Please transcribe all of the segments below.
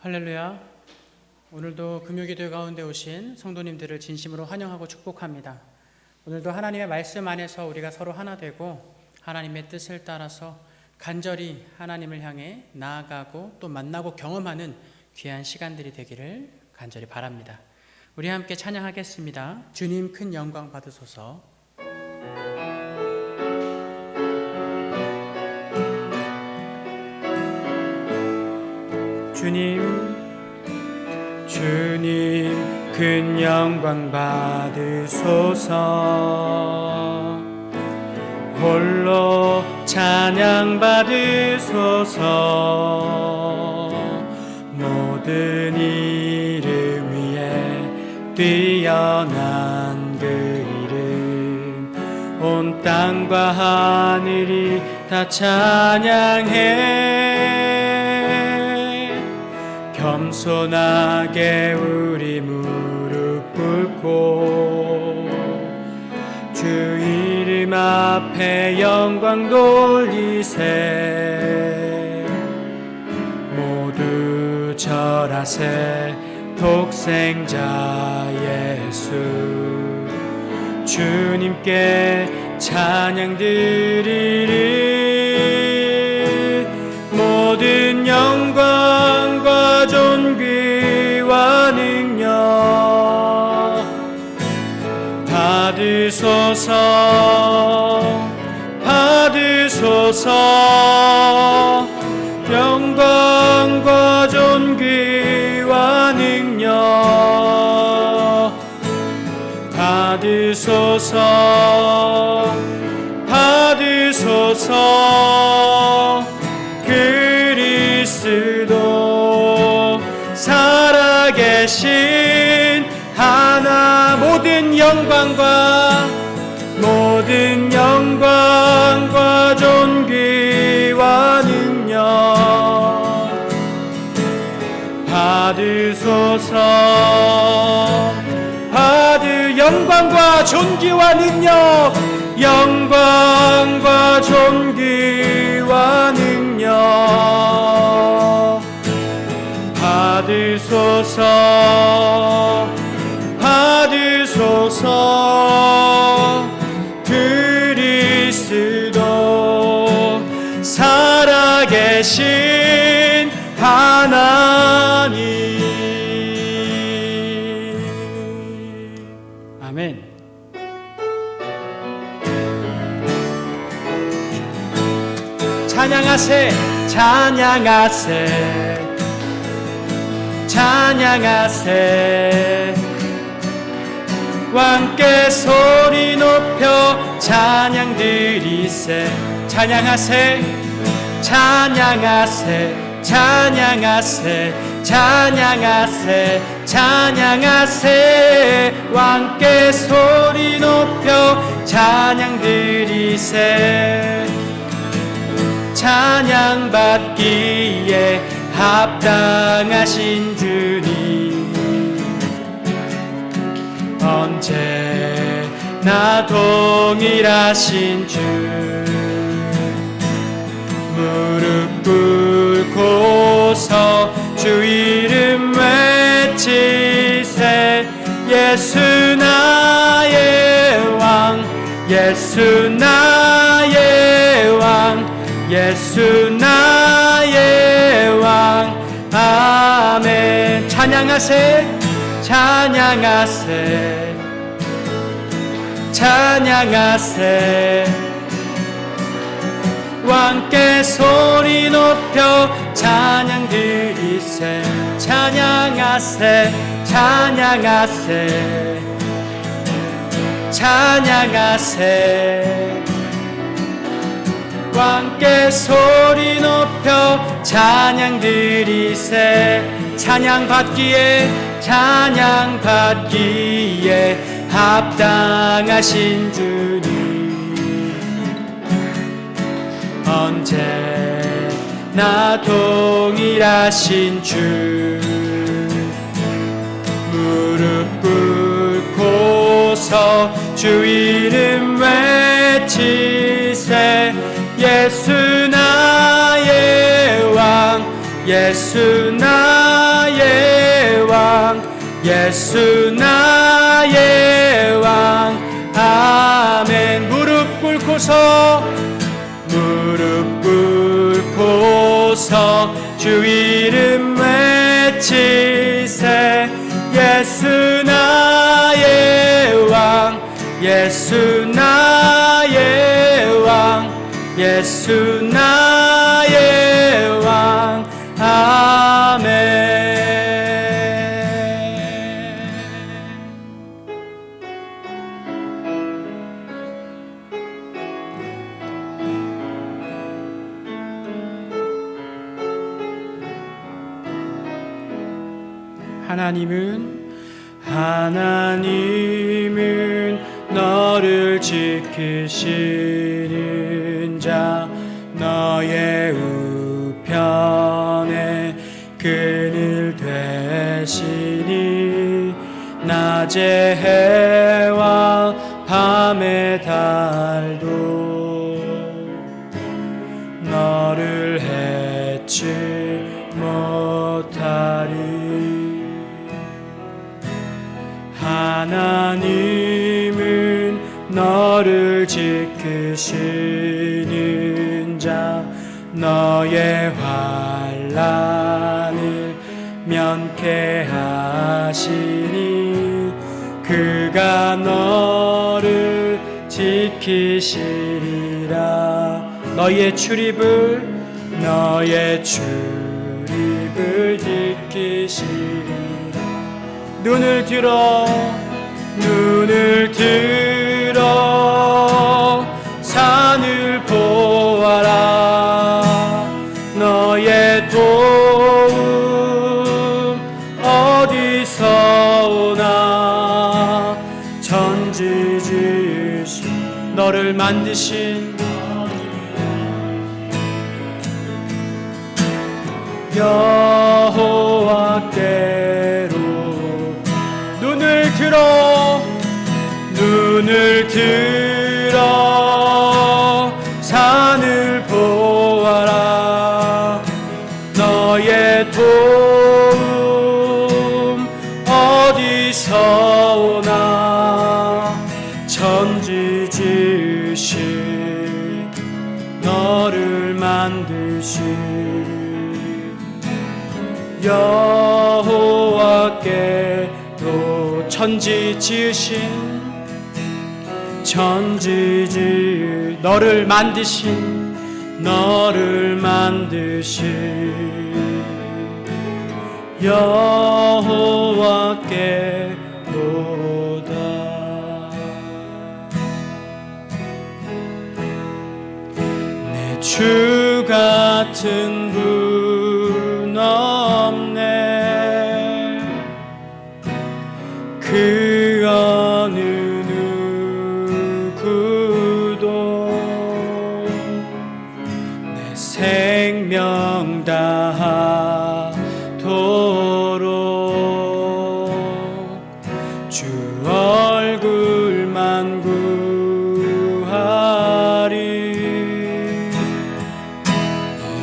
할렐루야. 오늘도 금요기도 가운데 오신 성도님들을 진심으로 환영하고 축복합니다. 오늘도 하나님의 말씀 안에서 우리가 서로 하나 되고 하나님의 뜻을 따라서 간절히 하나님을 향해 나아가고 또 만나고 경험하는 귀한 시간들이 되기를 간절히 바랍니다. 우리 함께 찬양하겠습니다. 주님 큰 영광 받으소서. 주님 큰 영광 받으소서. 홀로 찬양 받으소서. 모든 이름 위에 뛰어난 그 이름, 온 땅과 하늘이 다 찬양해. 겸손하게 우리 무릎 꿇고 주 이름 앞에 영광 돌리세. 모두 절하세. 독생자 예수 주님께 찬양 드리리. 모든 영광과 존귀와 능력 받으소서. 받으소서. 영광과 존귀와 능력 받으소서. 받으소서. 그리스도 살아계신 하나, 모든 영광과 존귀와 능력 받으소서. 영광과 존귀와 능력, 영광과 존귀와 능력 받으소서. 받으소서. 그리스도 살아계신 하나님. 아멘. 찬양하세. 찬양하세. 찬양하세. 왕께 소리 높여 찬양 드리세. 찬양하세. 찬양하세. 찬양하세. 찬양하세. 찬양하세. 왕께 소리 높여 찬양 드리세. 찬양받기에 합당하신 주님, 언제나 동일하신 주, 무릎 꿇고서 주 이름 외치세. 예수 나의 왕, 예수 나의 왕, 예수 나의 왕. 아멘. 찬양하세. 찬양하세. 찬양하세. 왕께 소리 높여 찬양 드리세. 찬양하세. 찬양하세. 찬양하세. 왕께 소리 높여 찬양 드리세. 찬양받기에 합당하신 주님, 언제나 동일하신 주, 무릎 꿇고서 주 이름 외치세. 예수 나의 왕, 예수 나의 왕, 예수 나의 왕. 아멘. 무릎 꿇고서 주 이름 외치세. 예수 나의 왕, 예수 나의 왕, 예수 나의 왕. 아멘. 하나님은 너를 지키시는 자, 너의 우편에 그늘 되시니 낮의 해와 밤의 달도 너를 해치 못하리. 하나님은 너를 지키시는 자, 너의 환난을 면케하시니 그가 너를 지키시리라. 너의 출입을 지키시리라. 눈을 들어 산을 보아라. 너의 도움 어디서 오나. 천지 지으신 너를 만드신 여호와께로 눈을 들어 산을 보아라. 너의 도움 어디서 오나. 천지 지으신 너를 만드신 여호와께로 천지 지으신 너를 만드신 여호와께로다. 내 주 같은 분 없네. 그 어느 누구도 내 생명 다하도록 주 얼굴만 구하리.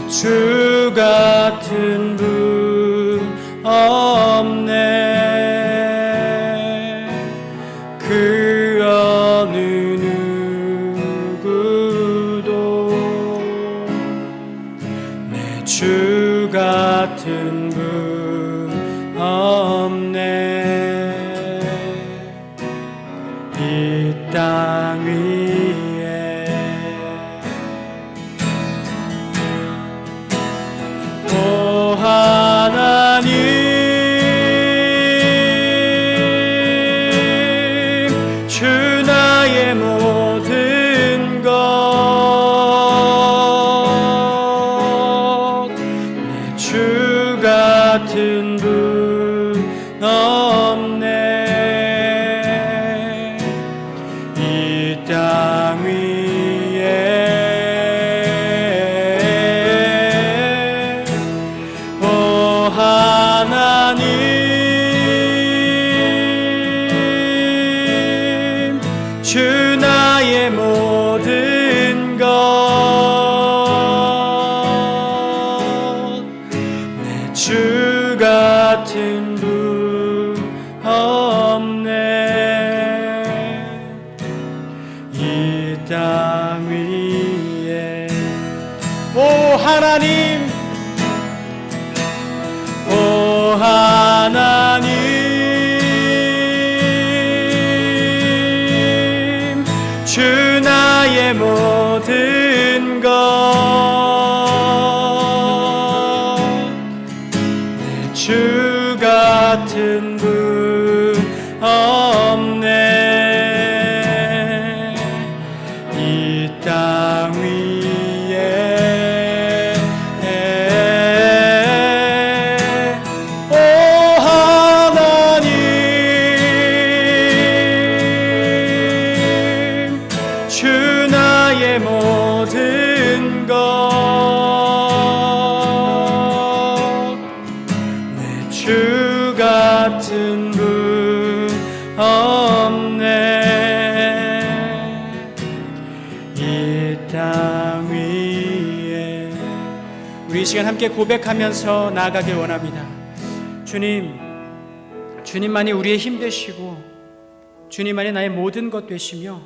주 같은 분 없네. 그 어느 누구도 내 주 같은 분 없네. 이 땅 위에 오 하나님, 주 나의 모든 것. 내 주가 하나님, 오 하나님, 주 나의 모든 것, 내 주 같은 분 없네. 이 땅 위에 오 하나님, 주 나의 모든 것, 내 주 같은 분 없네. 이 땅 위에 우리 이 시간 함께 고백하면서 나아가길 원합니다. 주님만이 우리의 힘 되시고 주님만이 나의 모든 것 되시며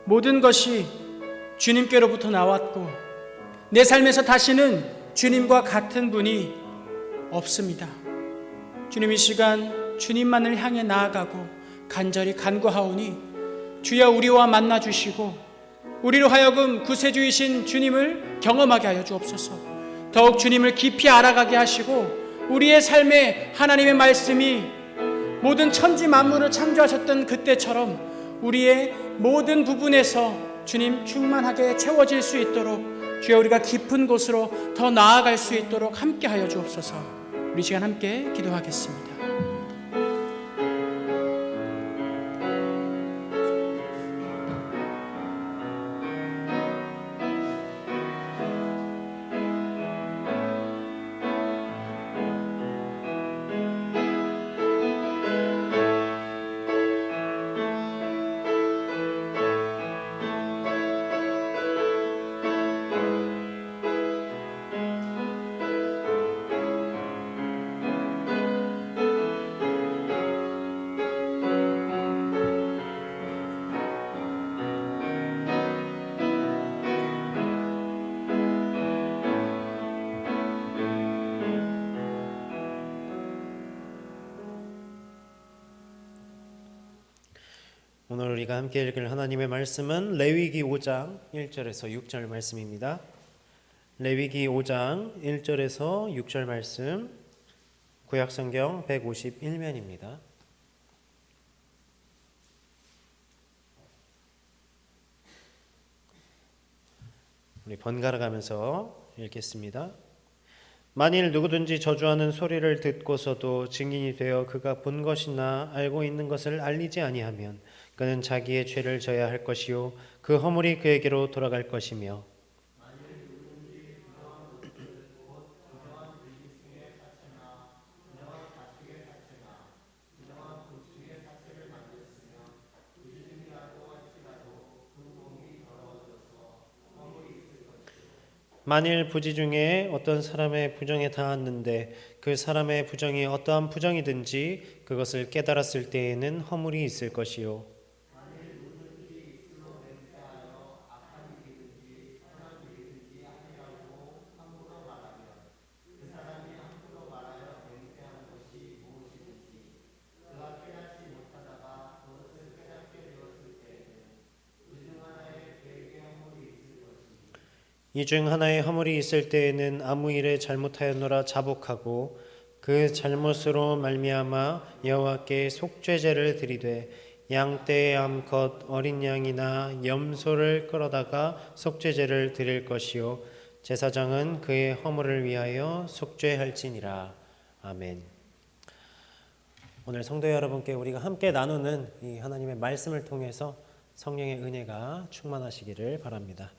모든 것이 주님께로부터 나왔고 내 삶에서 다시는 주님과 같은 분이 없습니다. 주님, 이 시간 주님만을 향해 나아가고 간절히 간구하오니 주여 우리와 만나 주시고 우리로 하여금 구세주이신 주님을 경험하게 하여 주옵소서. 더욱 주님을 깊이 알아가게 하시고 우리의 삶에 하나님의 말씀이 모든 천지 만물을 창조하셨던 그때처럼 우리의 모든 부분에서 주님 충만하게 채워질 수 있도록 주여 우리가 깊은 곳으로 더 나아갈 수 있도록 함께 하여 주옵소서. 우리 시간 함께 기도하겠습니다. 오늘 우리가 함께 읽을 하나님의 말씀은 레위기 5장 1절에서 6절 말씀입니다. 레위기 5장 1절에서 6절 말씀, 구약성경 151면입니다. 우리 번갈아 가면서 읽겠습니다. 만일 누구든지 저주하는 소리를 듣고서도 증인이 되어 그가 본 것이나 알고 있는 것을 알리지 아니하면 그는 자기의 죄를 져야 할 것이요 그 허물이 그에게로 돌아갈 것이며 만일 부지 중에 어떤 사람의 부정에 닿았는데 그 사람의 부정이 어떠한 부정이든지 그것을 깨달았을 때에는 허물이 있을 것이요 이 중 하나의 허물이 있을 때에는 아무 일에 잘못하였노라 자복하고 그 잘못으로 말미암아 여호와께 속죄제를 드리되 양떼의 암컷 어린 양이나 염소를 끌어다가 속죄제를 드릴 것이요 제사장은 그의 허물을 위하여 속죄할지니라. 아멘. 오늘 성도 여러분께 우리가 함께 나누는 이 하나님의 말씀을 통해서 성령의 은혜가 충만하시기를 바랍니다.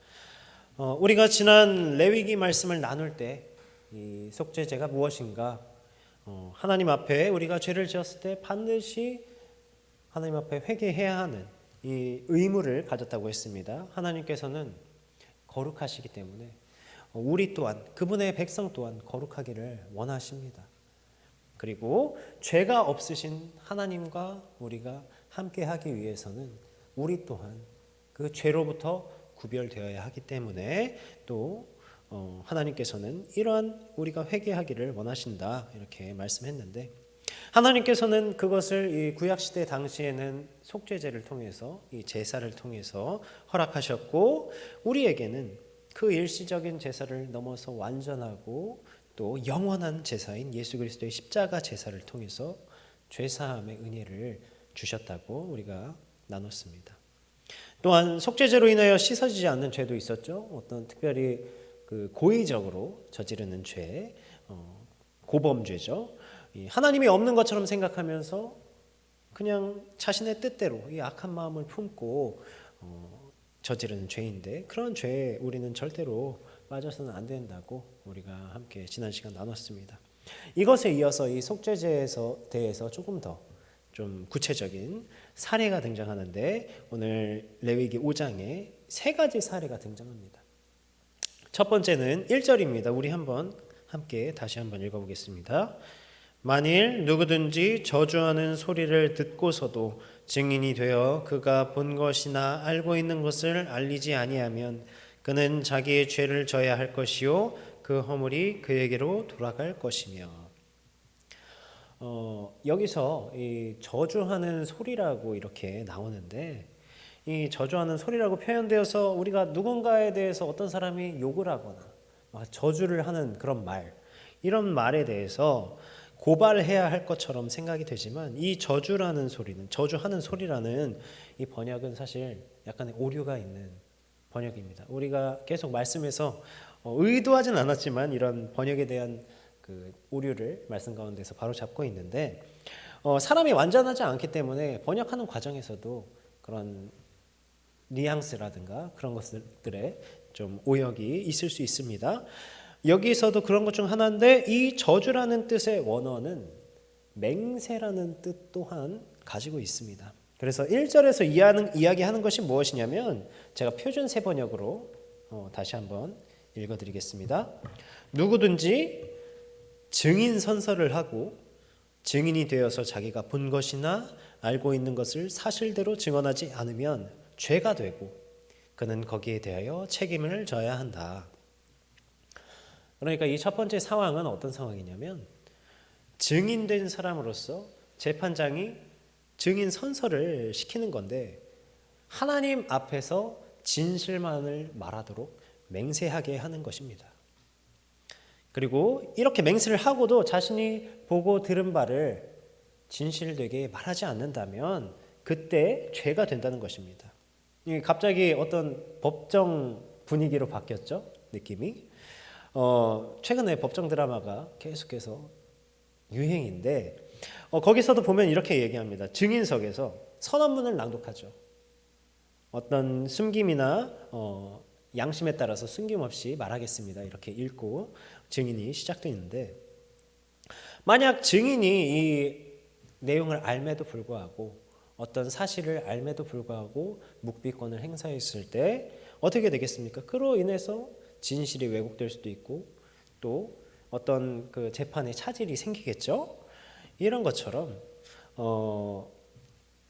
우리가 지난 레위기 말씀을 나눌 때 이 속죄제가 무엇인가, 하나님 앞에 우리가 죄를 지었을 때 반드시 하나님 앞에 회개해야 하는 이 의무를 가졌다고 했습니다. 하나님께서는 거룩하시기 때문에 우리 또한 그분의 백성 또한 거룩하기를 원하십니다. 그리고 죄가 없으신 하나님과 우리가 함께하기 위해서는 우리 또한 그 죄로부터 구별되어야 하기 때문에 또 하나님께서는 이러한 우리가 회개하기를 원하신다 이렇게 말씀했는데, 하나님께서는 그것을 이 구약 시대 당시에는 속죄제를 통해서 이 제사를 통해서 허락하셨고, 우리에게는 그 일시적인 제사를 넘어서 완전하고 또 영원한 제사인 예수 그리스도의 십자가 제사를 통해서 죄사함의 은혜를 주셨다고 우리가 나눴습니다. 또한 속죄제로 인하여 씻어지지 않는 죄도 있었죠. 어떤 특별히 그 고의적으로 저지르는 죄, 고범죄죠. 하나님이 없는 것처럼 생각하면서 그냥 자신의 뜻대로 이 악한 마음을 품고 저지르는 죄인데, 그런 죄에 우리는 절대로 빠져서는 안 된다고 우리가 함께 지난 시간 나눴습니다. 이것에 이어서 이 속죄제에 대해서 조금 더 좀 구체적인 사례가 등장하는데, 오늘 레위기 5장에 세 가지 사례가 등장합니다. 첫 번째는 1절입니다. 우리 함께 다시 한번 읽어보겠습니다. 만일 누구든지 저주하는 소리를 듣고서도 증인이 되어 그가 본 것이나 알고 있는 것을 알리지 아니하면 그는 자기의 죄를 져야 할 것이요 그 허물이 그에게로 돌아갈 것이며. 여기서 이 저주하는 소리라고 이렇게 나오는데, 이 저주하는 소리라고 표현되어서 우리가 누군가에 대해서 어떤 사람이 욕을 하거나 저주를 하는 그런 말, 이런 말에 대해서 고발해야 할 것처럼 생각이 되지만, 이 저주라는 소리는, 저주하는 소리라는 이 번역은 사실 약간의 오류가 있는 번역입니다. 우리가 계속 말씀에서 의도하진 않았지만 이런 번역에 대한 그 오류를 말씀 가운데서 바로 잡고 있는데, 사람이 완전하지 않기 때문에 번역하는 과정에서도 그런 뉘앙스라든가 그런 것들에 좀 오역이 있을 수 있습니다. 여기서도 그런 것 중 하나인데, 이 저주라는 뜻의 원어는 맹세라는 뜻 또한 가지고 있습니다. 그래서 1절에서 이야기하는 것이 무엇이냐면, 제가 표준 세번역으로 다시 한번 읽어드리겠습니다. 누구든지 증인 선서를 하고 증인이 되어서 자기가 본 것이나 알고 있는 것을 사실대로 증언하지 않으면 죄가 되고 그는 거기에 대하여 책임을 져야 한다. 그러니까 이 첫 번째 상황은 어떤 상황이냐면, 증인된 사람으로서 재판장이 증인 선서를 시키는 건데, 하나님 앞에서 진실만을 말하도록 맹세하게 하는 것입니다. 그리고 이렇게 맹세를 하고도 자신이 보고 들은 바를 진실되게 말하지 않는다면 그때 죄가 된다는 것입니다. 갑자기 어떤 법정 분위기로 바뀌었죠, 느낌이. 최근에 법정 드라마가 계속해서 유행인데, 거기서도 보면 이렇게 얘기합니다. 증인석에서 선언문을 낭독하죠. 어떤 숨김이나 양심에 따라서 숨김없이 말하겠습니다, 이렇게 읽고 증인이 시작되는데, 만약 증인이 이 내용을 알매도 불구하고, 어떤 사실을 알매도 불구하고 묵비권을 행사했을 때 어떻게 되겠습니까? 그로 인해서 진실이 왜곡될 수도 있고 또 어떤 그 재판에 차질이 생기겠죠. 이런 것처럼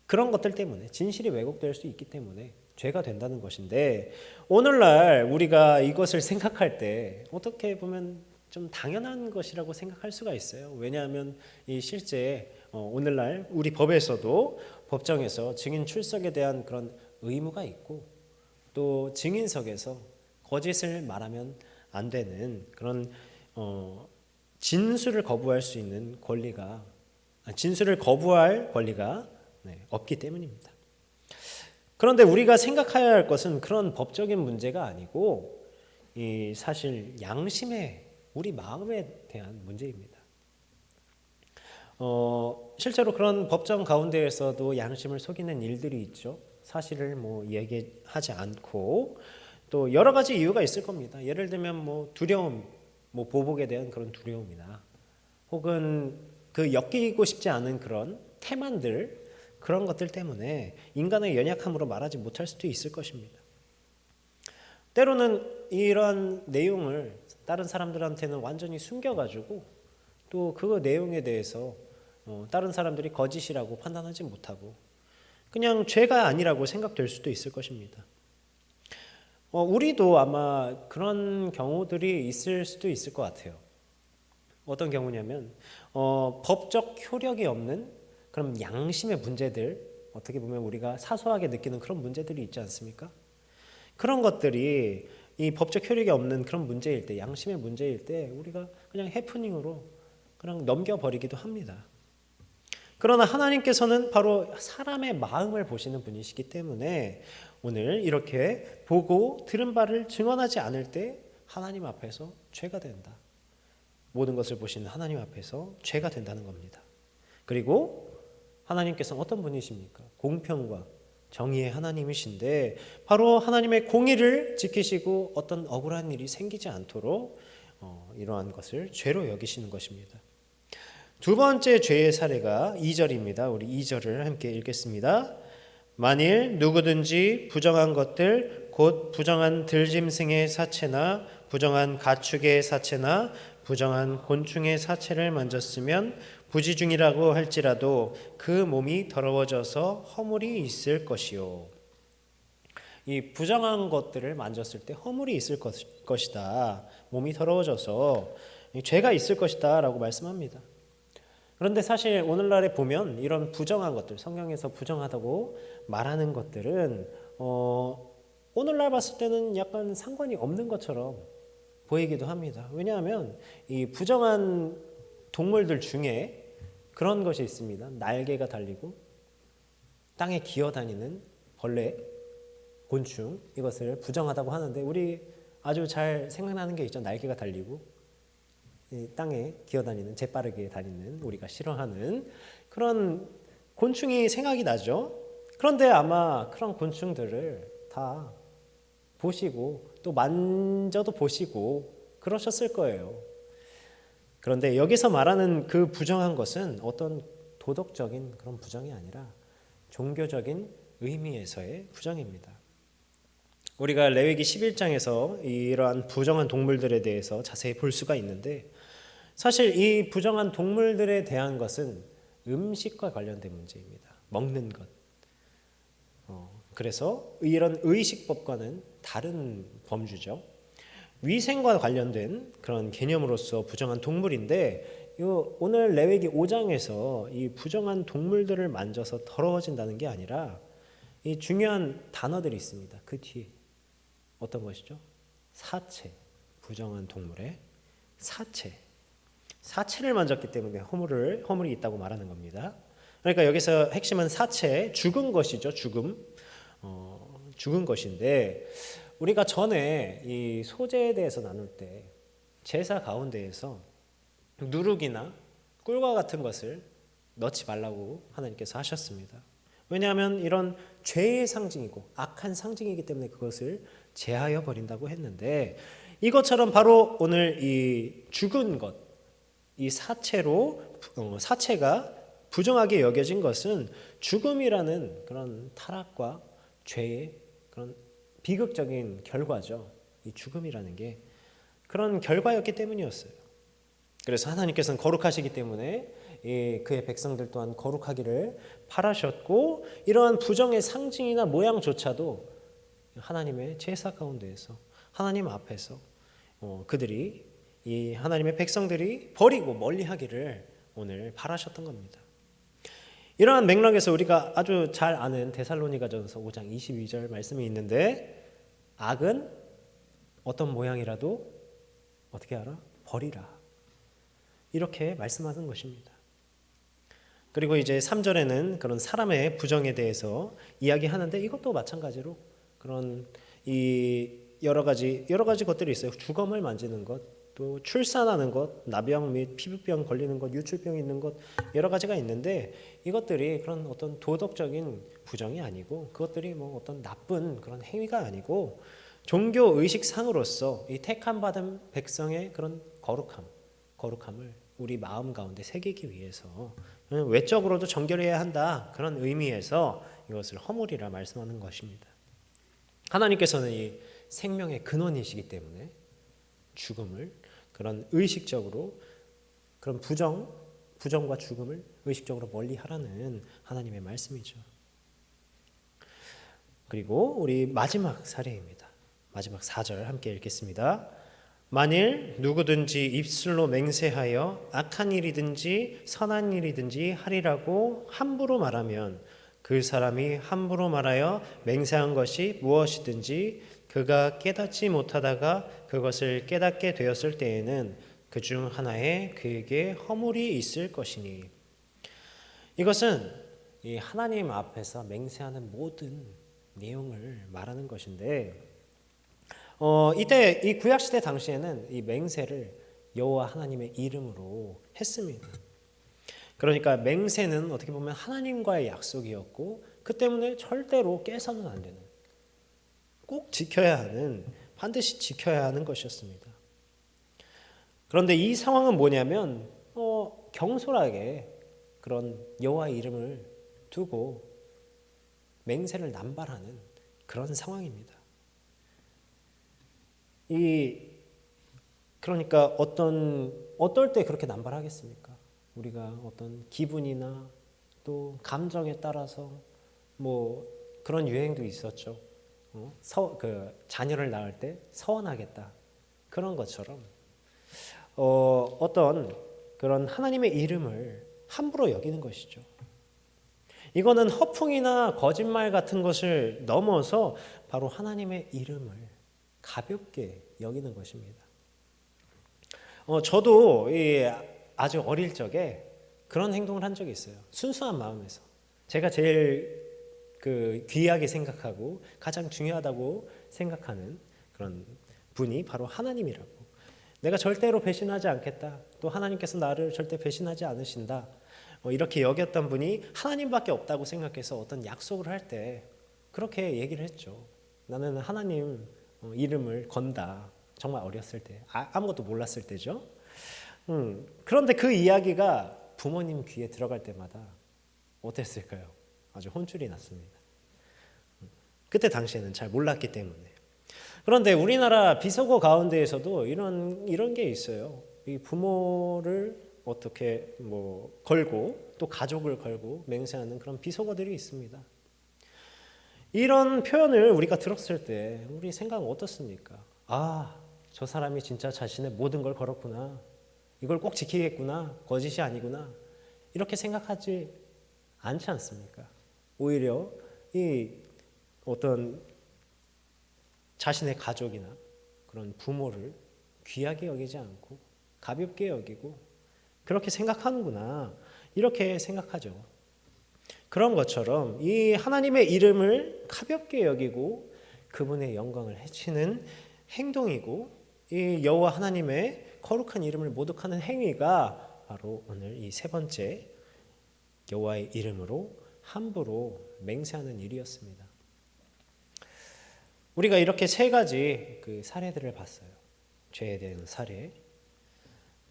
그런 것들 때문에 진실이 왜곡될 수 있기 때문에 죄가 된다는 것인데, 오늘날 우리가 이것을 생각할 때 어떻게 보면 좀 당연한 것이라고 생각할 수가 있어요. 왜냐하면 이 실제 오늘날 우리 법에서도 법정에서 증인 출석에 대한 그런 의무가 있고, 또 증인석에서 거짓을 말하면 안 되는 그런 진술을 거부할 수 있는 권리가, 진술을 거부할 권리가 없기 때문입니다. 그런데 우리가 생각해야 할 것은 그런 법적인 문제가 아니고 이 사실 양심의, 우리 마음에 대한 문제입니다. 실제로 그런 법정 가운데에서도 양심을 속이는 일들이 있죠. 사실을 얘기하지 않고, 또 여러 가지 이유가 있을 겁니다. 예를 들면 두려움, 보복에 대한 그런 두려움이나, 혹은 그 엮이고 싶지 않은 그런 태만들, 그런 것들 때문에 인간의 연약함으로 말하지 못할 수도 있을 것입니다. 때로는 이러한 내용을 다른 사람들한테는 완전히 숨겨가지고 또 그 내용에 대해서 다른 사람들이 거짓이라고 판단하지 못하고 그냥 죄가 아니라고 생각될 수도 있을 것입니다. 우리도 아마 그런 경우들이 있을 수도 있을 것 같아요. 어떤 경우냐면 법적 효력이 없는 그런 양심의 문제들, 어떻게 보면 우리가 사소하게 느끼는 그런 문제들이 있지 않습니까? 그런 것들이 이 법적 효력이 없는 그런 문제일 때, 양심의 문제일 때 우리가 그냥 해프닝으로 그냥 넘겨버리기도 합니다. 그러나 하나님께서는 바로 사람의 마음을 보시는 분이시기 때문에 오늘 이렇게 보고 들은 바를 증언하지 않을 때 하나님 앞에서 죄가 된다. 모든 것을 보시는 하나님 앞에서 죄가 된다는 겁니다. 그리고 하나님께서는 어떤 분이십니까? 공평과 정의의 하나님이신데 바로 하나님의 공의를 지키시고 어떤 억울한 일이 생기지 않도록 이러한 것을 죄로 여기시는 것입니다. 두 번째 죄의 사례가 2절입니다. 우리 2절을 함께 읽겠습니다. 만일 누구든지 부정한 것들 곧 부정한 들짐승의 사체나 부정한 가축의 사체나 부정한 곤충의 사체를 만졌으면 부지중이라고 할지라도 그 몸이 더러워져서 허물이 있을 것이요. 이 부정한 것들을 만졌을 때 허물이 있을 것이다. 몸이 더러워져서 죄가 있을 것이다 라고 말씀합니다. 그런데 사실 오늘날에 보면 이런 부정한 것들, 성경에서 부정하다고 말하는 것들은 오늘날 봤을 때는 약간 상관이 없는 것처럼 보이기도 합니다. 왜냐하면 이 부정한 동물들 중에 그런 것이 있습니다. 날개가 달리고 땅에 기어다니는 벌레, 곤충, 이것을 부정하다고 하는데 우리 아주 잘 생각나는 게 있죠. 날개가 달리고 이 땅에 기어다니는, 재빠르게 다니는, 우리가 싫어하는 그런 곤충이 생각이 나죠. 그런데 아마 그런 곤충들을 다 보시고 또 만져도 보시고 그러셨을 거예요. 그런데 여기서 말하는 그 부정한 것은 어떤 도덕적인 그런 부정이 아니라 종교적인 의미에서의 부정입니다. 우리가 레위기 11장에서 이러한 부정한 동물들에 대해서 자세히 볼 수가 있는데 사실 이 부정한 동물들에 대한 것은 음식과 관련된 문제입니다. 먹는 것. 그래서 이런 의식법과는 다른 범주죠. 위생과 관련된 그런 개념으로서 부정한 동물인데 오늘 레위기 5장에서 이 부정한 동물들을 만져서 더러워진다는 게 아니라 이 중요한 단어들이 있습니다. 그 뒤에 어떤 것이죠? 사체. 부정한 동물의 사체. 사체를 만졌기 때문에 허물이 있다고 말하는 겁니다. 그러니까 여기서 핵심은 사체, 죽은 것이죠. 죽은 것인데 우리가 전에 이 소재에 대해서 나눌 때 제사 가운데에서 누룩이나 꿀과 같은 것을 넣지 말라고 하나님께서 하셨습니다. 왜냐하면 이런 죄의 상징이고 악한 상징이기 때문에 그것을 제하여 버린다고 했는데 이것처럼 바로 오늘 이 죽은 것, 이 사체가 부정하게 여겨진 것은 죽음이라는 그런 타락과 죄의 그런 비극적인 결과죠. 이 죽음이라는 게 그런 결과였기 때문이었어요. 그래서 하나님께서는 거룩하시기 때문에 그의 백성들 또한 거룩하기를 바라셨고 이러한 부정의 상징이나 모양조차도 하나님의 제사 가운데에서 하나님 앞에서 그들이 이 하나님의 백성들이 버리고 멀리하기를 오늘 바라셨던 겁니다. 이러한 맥락에서 우리가 아주 잘 아는 데살로니가전서 5장 22절 말씀이 있는데 악은 어떤 모양이라도 어떻게 알아? 버리라. 이렇게 말씀하는 것입니다. 그리고 이제 3절에는 그런 사람의 부정에 대해서 이야기하는데 이것도 마찬가지로 그런 이 여러 가지 것들이 있어요. 주검을 만지는 것, 또 출산하는 것, 나병 및 피부병 걸리는 것, 유출병 있는 것 여러 가지가 있는데 이것들이 그런 어떤 도덕적인 부정이 아니고 그것들이 뭐 어떤 나쁜 그런 행위가 아니고 종교 의식상으로서 이 택함 받은 백성의 그런 거룩함을 우리 마음 가운데 새기기 위해서 외적으로도 정결해야 한다 그런 의미에서 이것을 허물이라 말씀하는 것입니다. 하나님께서는 이 생명의 근원이시기 때문에 죽음을 그런 의식적으로 그런 부정과 죽음을 의식적으로 멀리하라는 하나님의 말씀이죠. 그리고 우리 마지막 사례입니다. 마지막 4절 함께 읽겠습니다. 만일 누구든지 입술로 맹세하여 악한 일이든지 선한 일이든지 하리라고 함부로 말하면 그 사람이 함부로 말하여 맹세한 것이 무엇이든지 그가 깨닫지 못하다가 그것을 깨닫게 되었을 때에는 그 중 하나에 그에게 허물이 있을 것이니. 이것은 이 하나님 앞에서 맹세하는 모든 내용을 말하는 것인데, 이때 이 구약 시대 당시에는 이 맹세를 여호와 하나님의 이름으로 했습니다. 그러니까 맹세는 어떻게 보면 하나님과의 약속이었고 그 때문에 절대로 깨서는 안 되는, 꼭 지켜야 하는, 반드시 지켜야 하는 것이었습니다. 그런데 이 상황은 뭐냐면 경솔하게 그런 여호와의 이름을 두고 맹세를 남발하는 그런 상황입니다. 그러니까 어떨 때 그렇게 남발하겠습니까? 우리가 어떤 기분이나 또 감정에 따라서 뭐 그런 유행도 있었죠. 자녀를 낳을 때 서원하겠다, 그런 것처럼 어떤 그런 하나님의 이름을 함부로 여기는 것이죠. 이거는 허풍이나 거짓말 같은 것을 넘어서 바로 하나님의 이름을 가볍게 여기는 것입니다. 저도 아주 어릴 적에 그런 행동을 한 적이 있어요. 순수한 마음에서. 제가 제일 귀하게 생각하고 가장 중요하다고 생각하는 그런 분이 바로 하나님이라고. 내가 절대로 배신하지 않겠다. 또 하나님께서 나를 절대 배신하지 않으신다. 이렇게 여겼던 분이 하나님밖에 없다고 생각해서 어떤 약속을 할 때 그렇게 얘기를 했죠. 나는 하나님 이름을 건다. 정말 어렸을 때, 아무것도 몰랐을 때죠. 그런데 그 이야기가 부모님 귀에 들어갈 때마다 어땠을까요? 아주 혼쭐이 났습니다. 그때 당시에는 잘 몰랐기 때문에. 그런데 우리나라 비속어 가운데에서도 이런 게 있어요. 이 부모를 어떻게 걸고 또 가족을 걸고 맹세하는 그런 비속어들이 있습니다. 이런 표현을 우리가 들었을 때 우리 생각은 어떻습니까? 저 사람이 진짜 자신의 모든 걸 걸었구나. 이걸 꼭 지키겠구나. 거짓이 아니구나. 이렇게 생각하지 않지 않습니까? 오히려 이 어떤 자신의 가족이나 그런 부모를 귀하게 여기지 않고 가볍게 여기고 그렇게 생각하는구나, 이렇게 생각하죠. 그런 것처럼 이 하나님의 이름을 가볍게 여기고 그분의 영광을 해치는 행동이고, 이 여호와 하나님의 거룩한 이름을 모독하는 행위가 바로 오늘 이 세 번째 여호와의 이름으로 함부로 맹세하는 일이었습니다. 우리가 이렇게 세 가지 사례들을 봤어요. 죄에 대한 사례.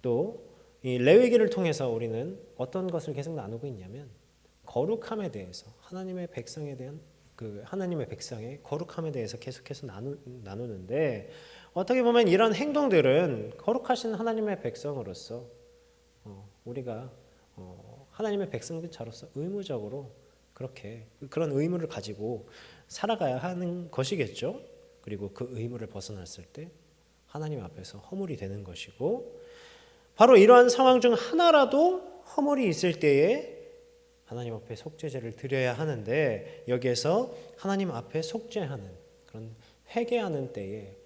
또 이 레위기를 통해서 우리는 어떤 것을 계속 나누고 있냐면 거룩함에 대해서, 하나님의 백성에 대한 하나님의 백성의 거룩함에 대해서 계속해서 나누는데, 어떻게 보면 이런 행동들은 거룩하신 하나님의 백성으로서 우리가 하나님의 백성들로서 의무적으로 그런 의무를 가지고 살아가야 하는 것이겠죠. 그리고 그 의무를 벗어났을 때 하나님 앞에서 허물이 되는 것이고, 바로 이러한 상황 중 하나라도 허물이 있을 때에 하나님 앞에 속죄제를 드려야 하는데, 여기에서 하나님 앞에 속죄하는, 그런 회개하는 때에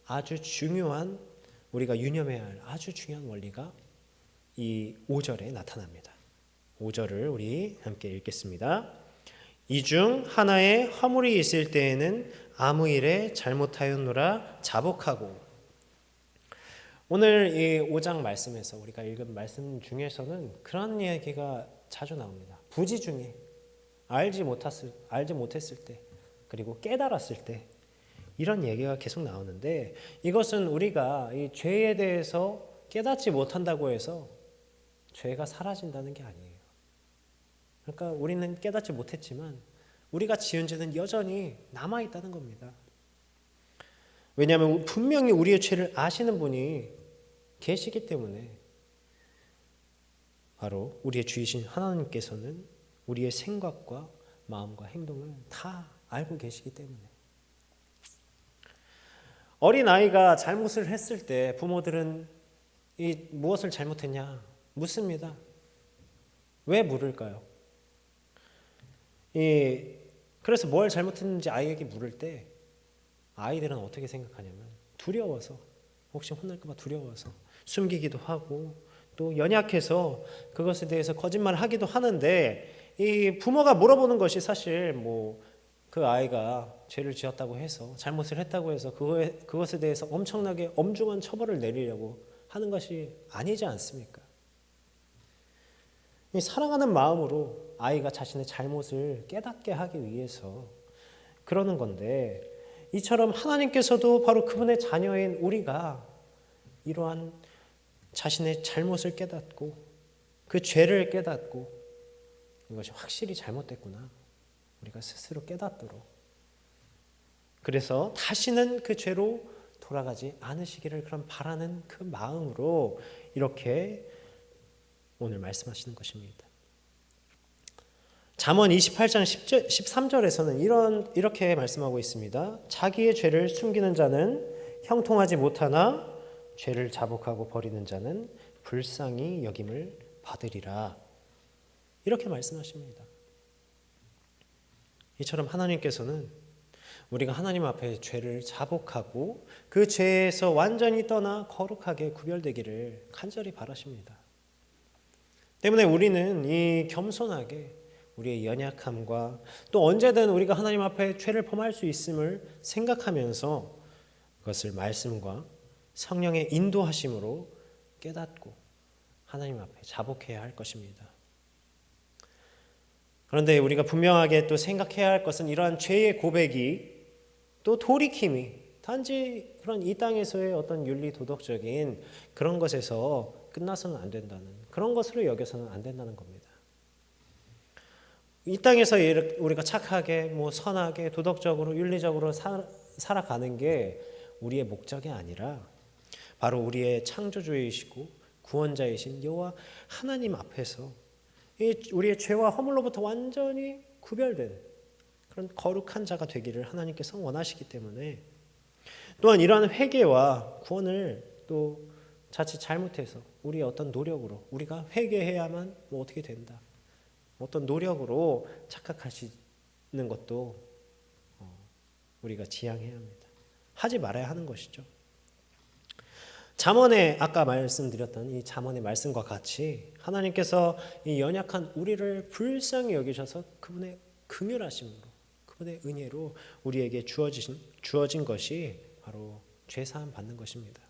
아주 중요한, 우리가 유념해야 할 아주 중요한 원리가 이 5절에 나타납니다. 5절을 우리 함께 읽겠습니다. 이 중 하나에 허물이 있을 때에는 아무 일에 잘못하였노라 자복하고. 오늘 이 5장 말씀에서 우리가 읽은 말씀 중에서는 그런 이야기가 자주 나옵니다. 부지 중에 알지 못했을 때, 그리고 깨달았을 때, 이런 얘기가 계속 나오는데, 이것은 우리가 이 죄에 대해서 깨닫지 못한다고 해서 죄가 사라진다는 게 아니에요. 그러니까 우리는 깨닫지 못했지만 우리가 지은 죄는 여전히 남아있다는 겁니다. 왜냐하면 분명히 우리의 죄를 아시는 분이 계시기 때문에, 바로 우리의 주이신 하나님께서는 우리의 생각과 마음과 행동을 다 알고 계시기 때문에. 어린 아이가 잘못을 했을 때 부모들은 이 무엇을 잘못했냐 묻습니다. 왜 물을까요? 그래서 뭘 잘못했는지 아이에게 물을 때 아이들은 어떻게 생각하냐면 두려워서, 혹시 혼날까 봐 두려워서 숨기기도 하고 또 연약해서 그것에 대해서 거짓말하기도 하는데, 이 부모가 물어보는 것이 사실 그 아이가 죄를 지었다고 해서, 잘못을 했다고 해서 그것에 대해서 엄청나게 엄중한 처벌을 내리려고 하는 것이 아니지 않습니까? 이 사랑하는 마음으로 아이가 자신의 잘못을 깨닫게 하기 위해서 그러는 건데, 이처럼 하나님께서도 바로 그분의 자녀인 우리가 이러한 자신의 잘못을 깨닫고 그 죄를 깨닫고 이것이 확실히 잘못됐구나, 우리가 스스로 깨닫도록, 그래서 다시는 그 죄로 돌아가지 않으시기를 그런 바라는 그 마음으로 이렇게 오늘 말씀하시는 것입니다. 잠언 28장 13절에서는 이렇게 말씀하고 있습니다. 자기의 죄를 숨기는 자는 형통하지 못하나 죄를 자복하고 버리는 자는 불쌍히 여김을 받으리라. 이렇게 말씀하십니다. 이처럼 하나님께서는 우리가 하나님 앞에 죄를 자복하고 그 죄에서 완전히 떠나 거룩하게 구별되기를 간절히 바라십니다. 때문에 우리는 이 겸손하게 우리의 연약함과 또 언제든 우리가 하나님 앞에 죄를 범할 수 있음을 생각하면서 그것을 말씀과 성령의 인도하심으로 깨닫고 하나님 앞에 자복해야 할 것입니다. 그런데 우리가 분명하게 또 생각해야 할 것은 이러한 죄의 고백이 또 돌이킴이 단지 그런 이 땅에서의 어떤 윤리 도덕적인 그런 것에서 끝나서는 안 된다는, 그런 것으로 여겨서는 안 된다는 겁니다. 이 땅에서 우리가 착하게 선하게 도덕적으로 윤리적으로 살아가는 게 우리의 목적이 아니라 바로 우리의 창조주이시고 구원자이신 여호와 하나님 앞에서 우리의 죄와 허물로부터 완전히 구별된 그런 거룩한 자가 되기를 하나님께서 원하시기 때문에, 또한 이러한 회개와 구원을 또 자칫 잘못해서 우리의 어떤 노력으로 우리가 회개해야만 어떻게 된다, 어떤 노력으로 착각하시는 것도 우리가 지양해야 합니다. 하지 말아야 하는 것이죠. 잠언에 아까 말씀드렸던 이 잠언의 말씀과 같이 하나님께서 이 연약한 우리를 불쌍히 여기셔서 그분의 긍휼하심으로, 그분의 은혜로 우리에게 주어진 것이 바로 죄사함 받는 것입니다.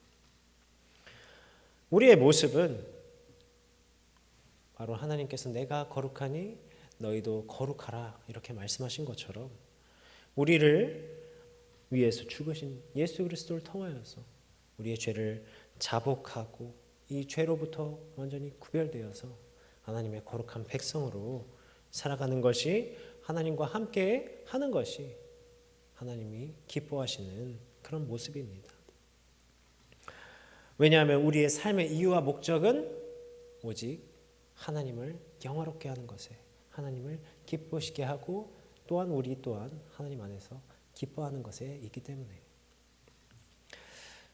우리의 모습은 바로 하나님께서 내가 거룩하니 너희도 거룩하라 이렇게 말씀하신 것처럼 우리를 위해서 죽으신 예수 그리스도를 통하여서 우리의 죄를 자복하고 이 죄로부터 완전히 구별되어서 하나님의 거룩한 백성으로 살아가는 것이, 하나님과 함께 하는 것이 하나님이 기뻐하시는 그런 모습입니다. 왜냐하면 우리의 삶의 이유와 목적은 오직 하나님을 영화롭게 하는 것에, 하나님을 기쁘시게 하고 또한 우리 또한 하나님 안에서 기뻐하는 것에 있기 때문에,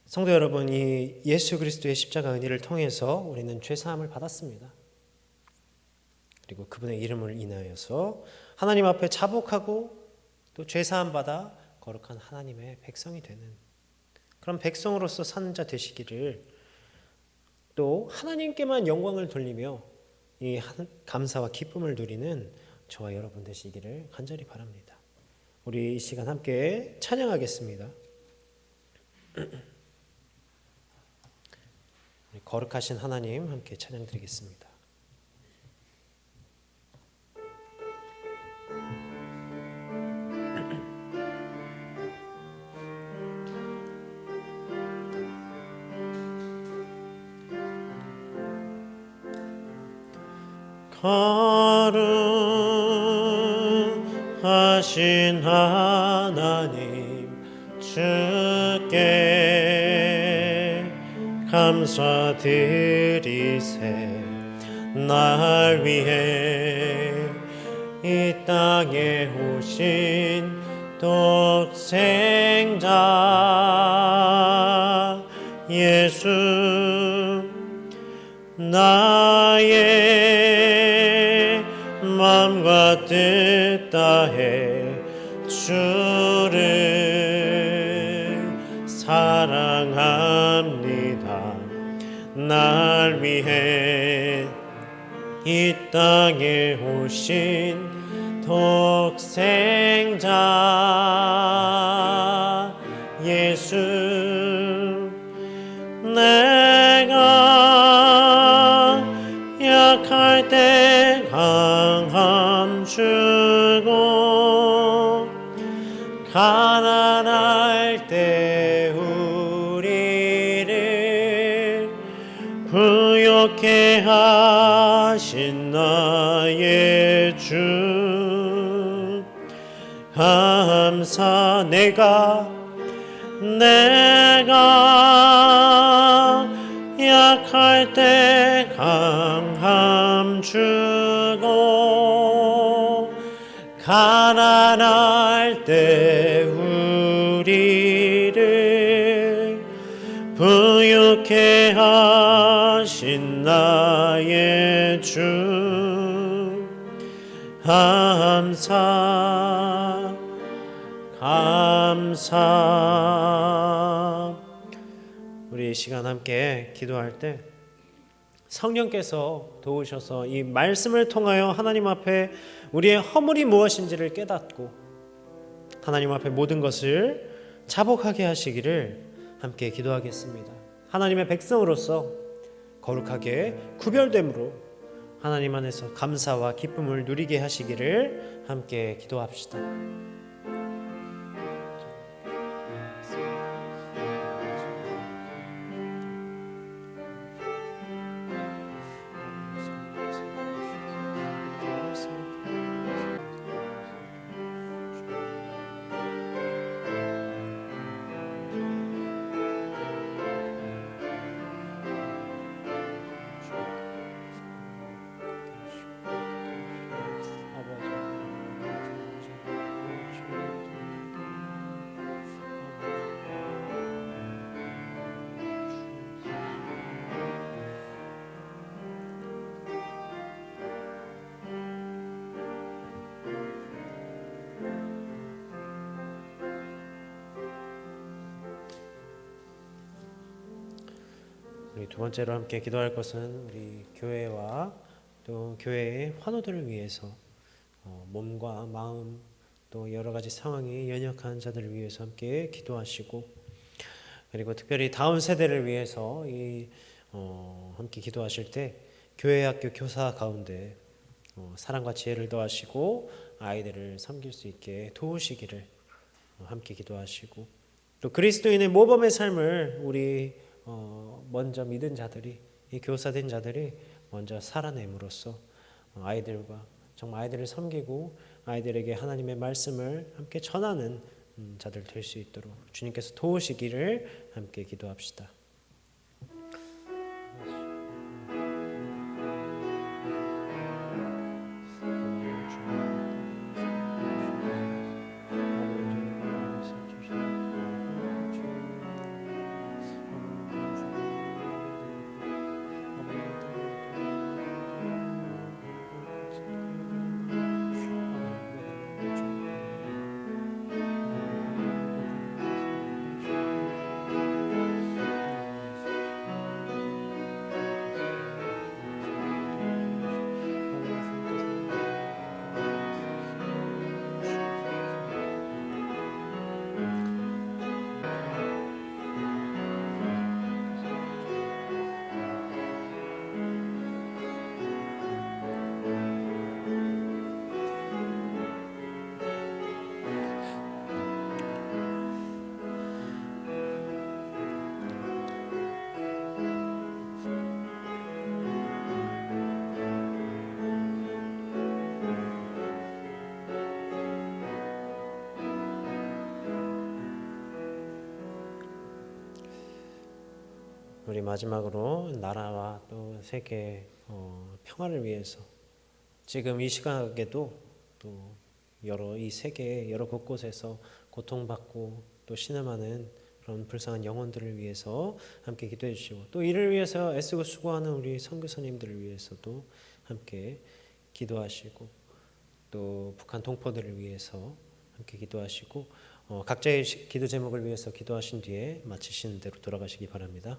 성도 여러분, 이 예수 그리스도의 십자가 은혜를 통해서 우리는 죄사함을 받았습니다. 그리고 그분의 이름을 인하여서 하나님 앞에 자복하고 또 죄사함 받아 거룩한 하나님의 백성이 되는 그런 백성으로서 사는 자 되시기를, 또 하나님께만 영광을 돌리며 이 감사와 기쁨을 누리는 저와 여러분 되시기를 간절히 바랍니다. 우리 이 시간 함께 찬양하겠습니다. 거룩하신 하나님 함께 찬양드리겠습니다. 거룩하신 하나님 주께 감사드리세. 날 위해 이 땅에 오신 독생자 예수 나의 마음과 뜻 다해 주를 사랑합니다. 날 위해 이 땅에 오신 독생자 예수 내가 약할 때 강함 주고 가난할 때 우리를 부욕해 하신 나의 주 감사 내가 약할 때 강함 주고 가난할 때 우리를 부욕해 하신 나의 주 감사 우리 이 시간 함께 기도할 때 성령께서 도우셔서 이 말씀을 통하여 하나님 앞에 우리의 허물이 무엇인지를 깨닫고 하나님 앞에 모든 것을 자복하게 하시기를 함께 기도하겠습니다. 하나님의 백성으로서 거룩하게 구별됨으로 하나님 안에서 감사와 기쁨을 누리게 하시기를 함께 기도합시다. 우리 두 번째로 함께 기도할 것은 우리 교회와 또 교회의 환우들을 위해서 몸과 마음 또 여러 가지 상황이 연약한 자들을 위해서 함께 기도하시고 그리고 특별히 다음 세대를 위해서 함께 기도하실 때 교회 학교 교사 가운데 사랑과 지혜를 더하시고 아이들을 섬길 수 있게 도우시기를 함께 기도하시고 또 그리스도인의 모범의 삶을 우리 먼저 믿은 자들이 이 교사된 자들이 먼저 살아냄으로써 아이들과 정말 아이들을 섬기고 아이들에게 하나님의 말씀을 함께 전하는 자들 될 수 있도록 주님께서 도우시기를 함께 기도합시다. 우리 마지막으로 나라와 또 세계 평화를 위해서 지금 이 시각에도 또 이 세계 여러 곳곳에서 고통받고 또 신음하는 그런 불쌍한 영혼들을 위해서 함께 기도해 주시고, 또 이를 위해서 애쓰고 수고하는 우리 선교사님들을 위해서도 함께 기도하시고, 또 북한 동포들을 위해서 함께 기도하시고, 각자의 기도 제목을 위해서 기도하신 뒤에 마치시는 대로 돌아가시기 바랍니다.